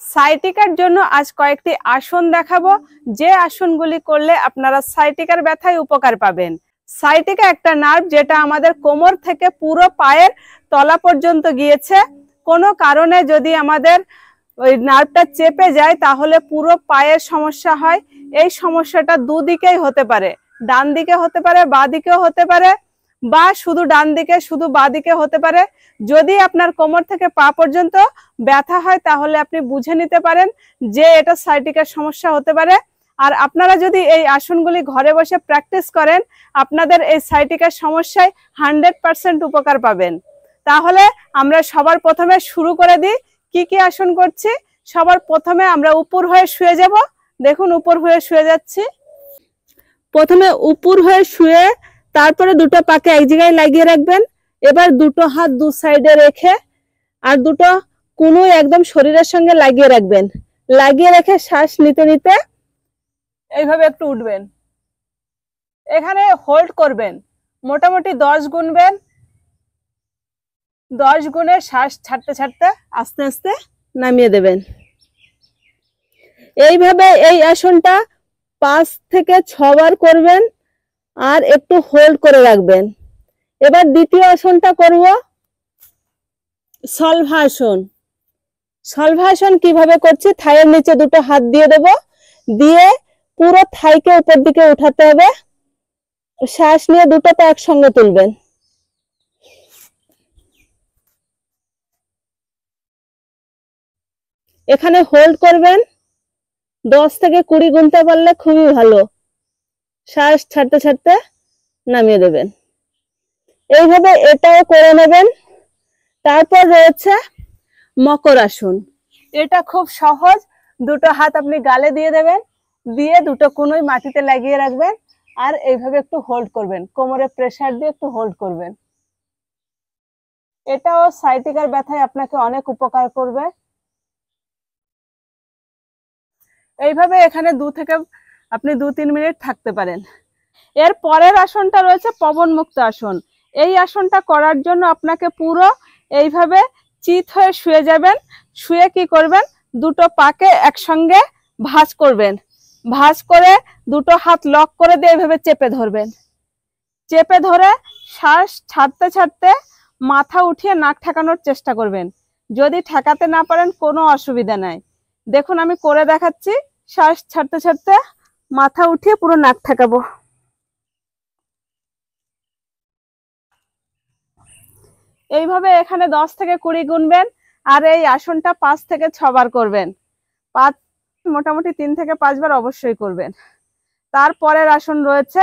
সাইটিকার জন্য আজ কয়েকটি আসন দেখাবো, যে আসনগুলি করলে আপনারা সাইটিকার ব্যথায় উপকার পাবেন। সাইটিকা একটা নার্ভ যেটা আমাদের কোমর থেকে পুরো পায়ের তলা পর্যন্ত গিয়েছে। কোনো কারণে যদি আমাদের ওই নার্ভটা চেপে যায় তাহলে পুরো পায়ের সমস্যা হয়। এই সমস্যাটা দুদিকেই হতে পারে, ডান দিকে হতে পারে, বাঁ দিকেও হতে পারে, বা শুধু ডান দিকে শুধু বাঁ দিকে হতে পারে। যদি আপনার কোমর থেকে পা পর্যন্ত ব্যথা হয় তাহলে আপনি বুঝে নিতে পারেন যে এটা সাইটিকার সমস্যা হতে পারে। আর আপনারা যদি এই আসনগুলি ঘরে বসে প্র্যাকটিস করেন আপনাদের এই সাইটিকার সমস্যায় 100% উপকার পাবেন। তাহলে আমরা সবার প্রথমে শুরু করে দিই। কি কি আসন করছি? সবার প্রথমে আমরা উপর হয়ে শুয়ে যাব। দেখুন উপর হয়ে শুয়ে যাচ্ছি। প্রথমে উপর হয়ে শুয়ে তারপরে দুটো পাকে এক জায়গায় লাগিয়ে রাখবেন। এবার দুটো হাত দু সাইডে রেখে আর দুটো কুনুই একদম শরীরের সঙ্গে লাগিয়ে রাখবেন। লাগিয়ে রেখে শ্বাস নিতে নিতে এইভাবে একটু উঠবেন। এখানে হোল্ড করবেন, মোটামুটি 10 গুনবেন। 10 গুনে শ্বাস ছাড়তে ছাড়তে আস্তে আস্তে নামিয়ে দেবেন। এইভাবে এই আসনটা 5 থেকে 6 বার করবেন আর একটু হোল্ড করে রাখবেন। এবার দ্বিতীয় আসনটা করব শলভাসন। শলভাসন কিভাবে করছি? থাইয়ের নিচে দুটো হাত দিয়ে দেব, দিয়ে পুরো থাইকে উপর দিকে উঠাতে হবে। শ্বাস নিয়ে দুটো পা একসঙ্গে তুলবেন। এখানে হোল্ড করবেন। 10 থেকে 20 গুনতে পারলে খুবই ভালো। শ্বাস ছাড়তে ছাড়তে নামিয়ে দেবেন। এইভাবে এটাও করে নেবেন। তারপর রয়েছে মকর আসন। এটা খুব সহজ। দুটো হাত আপনি গালে দিয়ে দেবেন, দিয়ে দুটো কোনোই মাটিতে লাগিয়ে রাখবেন আর এইভাবে একটু হোল্ড করবেন। কোমরে প্রেসার দিয়ে একটু হোল্ড করবেন। এটাও সাইটিকার ব্যথায় আপনাকে অনেক উপকার করবে। এইভাবে এখানে আপনি 2-3 মিনিট থাকতে পারেন। এর পরের আসনটা রয়েছে পবন মুক্ত আসন। এই আসনটা করার জন্য আপনাকে পুরো এইভাবে চিত হয়ে শুয়ে যাবেন। শুয়ে কি করবেন? দুটো পাকে একসঙ্গে ভাঁজ করবেন। ভাঁজ করে দুটো হাত লক করে দিয়ে এইভাবে চেপে ধরবেন। চেপে ধরে শ্বাস ছাড়তে ছাড়তে মাথা উঠিয়ে নাক ঠেকানোর চেষ্টা করবেন। যদি ঠেকাতে না পারেন কোনো অসুবিধা নাই। দেখুন আমি করে দেখাচ্ছি। শ্বাস ছাড়তে ছাড়তে মাথা উঠিয়ে পুরো নাক ঠেকাবো। এইভাবে এখানে 10 থেকে 20 গুনবেন আর এই আসনটা 5 থেকে 6 বার করবেন। মোটামুটি 3 থেকে 5 বার অবশ্যই করবেন। তারপরের আসন রয়েছে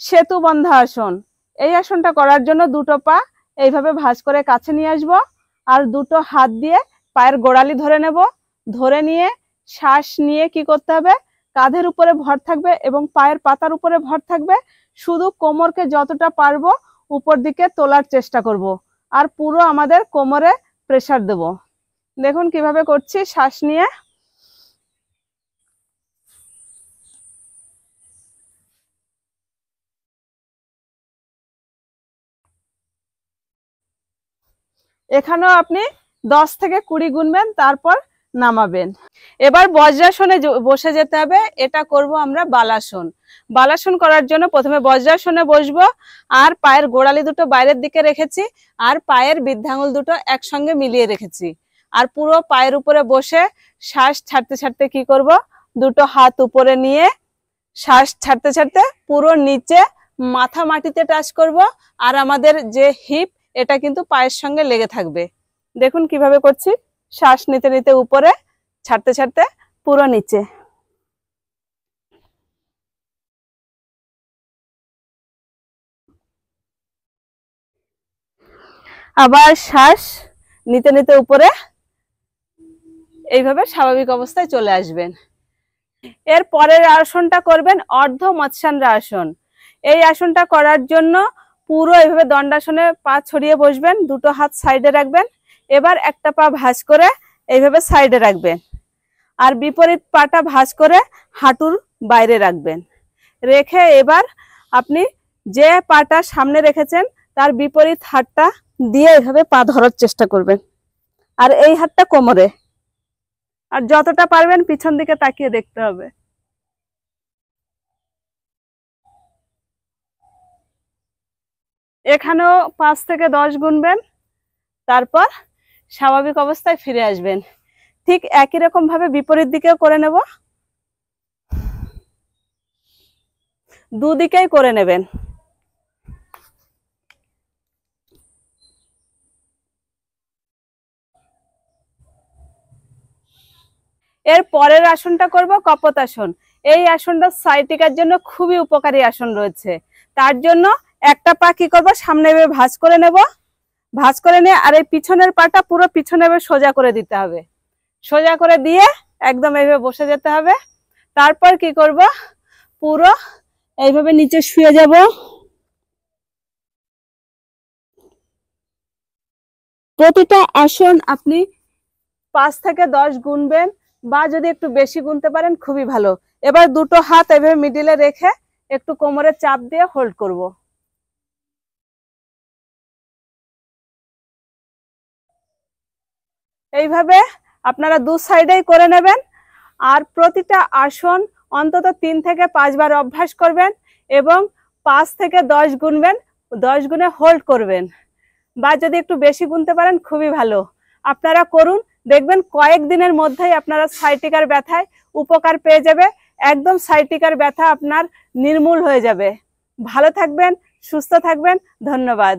সেতু বন্ধা আসন। এই আসনটা করার জন্য দুটো পা এইভাবে ভাঁজ করে কাছে নিয়ে আসবো আর দুটো হাত দিয়ে পায়ের গোড়ালি ধরে নেব। ধরে নিয়ে শ্বাস নিয়ে কি করতে হবে? কাঁধের উপরে ভর থাকবে এবং পায়ের পাতার উপরে ভর থাকবে। শুধু কোমরকে যতটা পারবো উপর দিকে তোলার চেষ্টা করব আর পুরো আমাদের কোমরে প্রেসার দেব। দেখুন কিভাবে করছি। শ্বাস নিয়ে এখানেও আপনি 10 থেকে 20 গুনবেন, তারপর নামাবেন। এবার বজ্রাসনে বসে যেতে হবে। এটা করব আমরা বালাসন। বালাসন করার জন্য প্রথমে বজ্রাসনে বসবো আর পায়ের গোড়ালি দুটো বাইরের দিকে রেখেছি আর পায়ের বৃদ্ধাঙ্গুল দুটো একসঙ্গে মিলিয়ে রেখেছি। আর পুরো পায়ের উপরে বসে শ্বাস ছাড়তে ছাড়তে কি করব? দুটো হাত উপরে নিয়ে শ্বাস ছাড়তে ছাড়তে পুরো নিচে মাথা মাটিতে টাচ করব আর আমাদের যে হিপ এটা কিন্তু পায়ের সঙ্গে লেগে থাকবে। দেখুন কিভাবে করছি। শ্বাস নিতে নিতে উপরে, ছাড়তে ছাড়তে পুরো নিচে। আবার শ্বাস নিতে নিতে উপরে, এইভাবে স্বাভাবিক অবস্থায় চলে আসবেন। এর পরের আসনটা করবেন অর্ধ মৎস্যান্দ্র আসন। এই আসনটা করার জন্য পুরো এইভাবে দণ্ডাসনে পা ছড়িয়ে বসবেন, দুটো হাত সাইডে রাখবেন। এবার একটা পা ভাঁজ করে এইভাবে সাইডে রাখবেন আর বিপরীত পাটা ভাঁজ করে হাঁটুর বাইরে রাখবেন। রেখে এবার আপনি যে পাটা সামনে রেখেছেন তার বিপরীত হাতটা দিয়ে এইভাবে পা ধরার চেষ্টা করবেন আর এই হাতটা কোমরে। আর যতটা পারবেন পিছন দিকে তাকিয়ে দেখতে হবে। এখানেও 5 থেকে 10 গুনবেন, তারপর স্বাভাবিক অবস্থায় ফিরে আসবেন। ঠিক একই রকম ভাবে বিপরীত দিকেও করে নেব, দুদিকেই করে নেবেন। এর পরের আসনটা করব কপোতাসন। এই আসনটা সাইটিকার জন্য খুবই উপকারী আসন রয়েছে। তার জন্য একটা পা কি করবো, সামনে ভাঁজ করে নেব, ভাঁজ করে নিয়ে আর এই পিছনের পাটা পুরো পিছনে সোজা করে দিতে হবে। সোজা করে দিয়ে একদম এইভাবে বসে যেতে হবে। তারপর কি করব, পুরো এইভাবে নিচে শুয়ে যাব। প্রতিটা আসন আপনি 5 থেকে 10 গুনবেন, বা যদি একটু বেশি গুনতে পারেন খুবই ভালো। এবার দুটো হাত এভাবে মিডিলে রেখে একটু কোমরে চাপ দিয়ে হোল্ড করব। এইভাবে আপনারা দু সাইডেই করে নেবেন। আর প্রতিটা আসন অন্তত 3 থেকে 5 বার অভ্যাস করবেন এবং 5 থেকে 10 গুনবেন, 10 গুনে হোল্ড করবেন, বা যদি একটু বেশি গুনতে পারেন খুবই ভালো। আপনারা করুন, দেখবেন কয়েকদিনের মধ্যেই আপনারা সাইটিকার ব্যথায় উপকার পেয়ে যাবে। একদম সাইটিকার ব্যথা আপনার নির্মূল হয়ে যাবে। ভালো থাকবেন, সুস্থ থাকবেন। ধন্যবাদ।